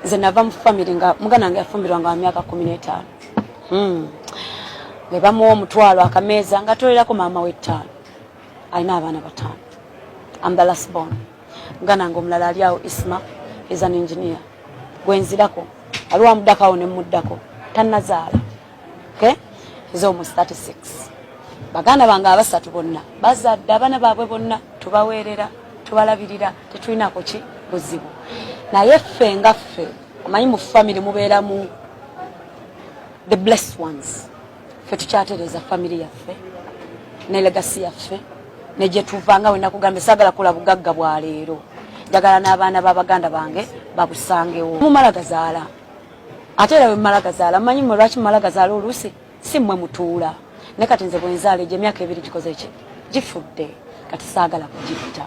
nze nava mu family nga mugana nga yafumbirwa nga myaka 15 ne bamuwa omutwalo akameeza nga tolerako maama we 5 alina abaana 5 I'm the last born mugana nga omulala ali awo Isma is an engineer gwenzirako aliwa muddakawo ne muddako tannazaala okay is almost 36 baganda bange abasatu bonna bazadde abaana baabwe bonna tubaweerera tubalabirira tetulinako ki buzibu naye ffe nga ffe omanyi mu family mubeeramu the blessed ones ffe tukyatereeza family yaffe ne legacy yaffe ne gye tuva nga wena kugamba saagala kula bugagga bwa leero njagala n'abaana b'abaganda bange babusangewo mumala gazaala ate era bwe mumala gazaala mmanyi mmwe lwaki mumala gazaala oluusi si mmwe mutuula ne kati nze bwenzaala gye emyaka 2 gikoze ki gifudde kati saagala kugitta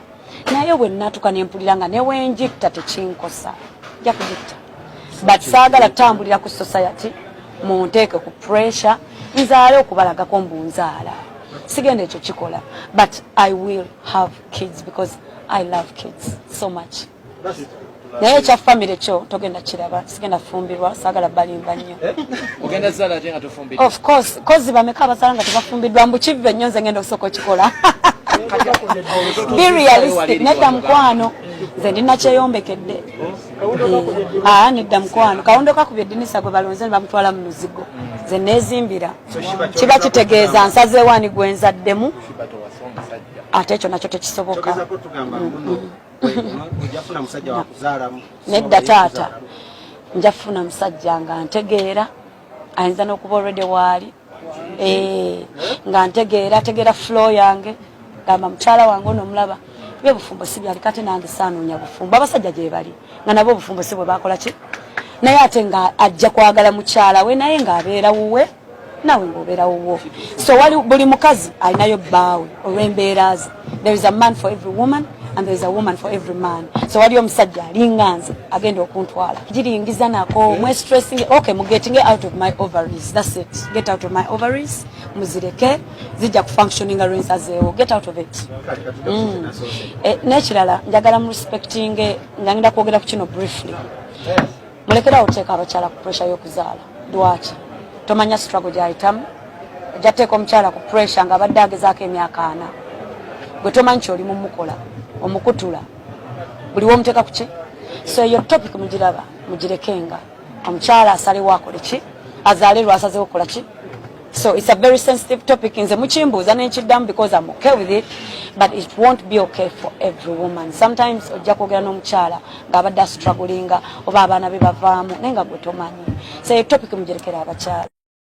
naye bwe nnatuka ne mpulira nga ne wenjitta tekinkosa nja kugitta but saagala tambulira ku society munteeke ku pressure nzaale okubalagako mbunzaala sigenda ekyo kikola but I will have kids because I love kids so much naye ekya family kyo togenda kiraba sigenda fumbirwa saagala balimba nnyo ogenda zaala ate nga tofumbirwa of course kozi bameka abazaala nga tebafumbiddwa mbu kive nnyo nze ngenda okusooka okikola be realistic nedda mukwano nze ndina kyeyombekedde nedda mukwano kawondo kakubye eddinisa gwe balonze ne bamutwala mu luzigo nze neezimbira kiba kitegeeza nsazeewaani gwe nzaddemu ate ekyo nakyo tekisoboka nedda taata njafuna musajja nga ntegeera ayinza n'okuba already waali nga ntegeera ategeera flow yange gamba mukyala wange ono omulaba bye bufumbo si byali kati nange saanoonya bufumbo abasajja gye bali nga nabo obufumbo si bwe bakola ki naye ate nga ajja kwagala mukyala we naye ng'abeera wuwe nawe ng'obeera wuwo so wali buli mukazi alinayo bbaawe olw'embeera ze there is a man for every woman and there is a woman for every man so wali omusajja alinga nze agenda okuntwala giringiza nako mwe stressing okay getting out of my ovaries that's it get out of my ovaries muzireke zijja ku functioning arrange zeewo get out of it nekirala njagala mu respecting nga ngenda kwogera ku kino briefly mulekera oteeka abakyala ku pressure y'okuzaala lwaki tomanya struggle gyayitamu ojjateeka omukyala ku pressure nga abadde agezaako emyaka 4 gwe tomanyi kyoli mumukola omukutula buli womuteeka ku ki so eyo topic mugiraba mugirekenga omukyala asalewo akole ki azaale lwasazewo okukola ki so it's a very sensitive topic nze mukimbuuza nenkiddamu because I'm okay with it but it won't be okay for every woman sometimes ojja kwogera n'omukyala ng'abadde astrugglinga oba abaana be bavaamu naye nga gwe tomanyi so eyo topic mugirekera abakyala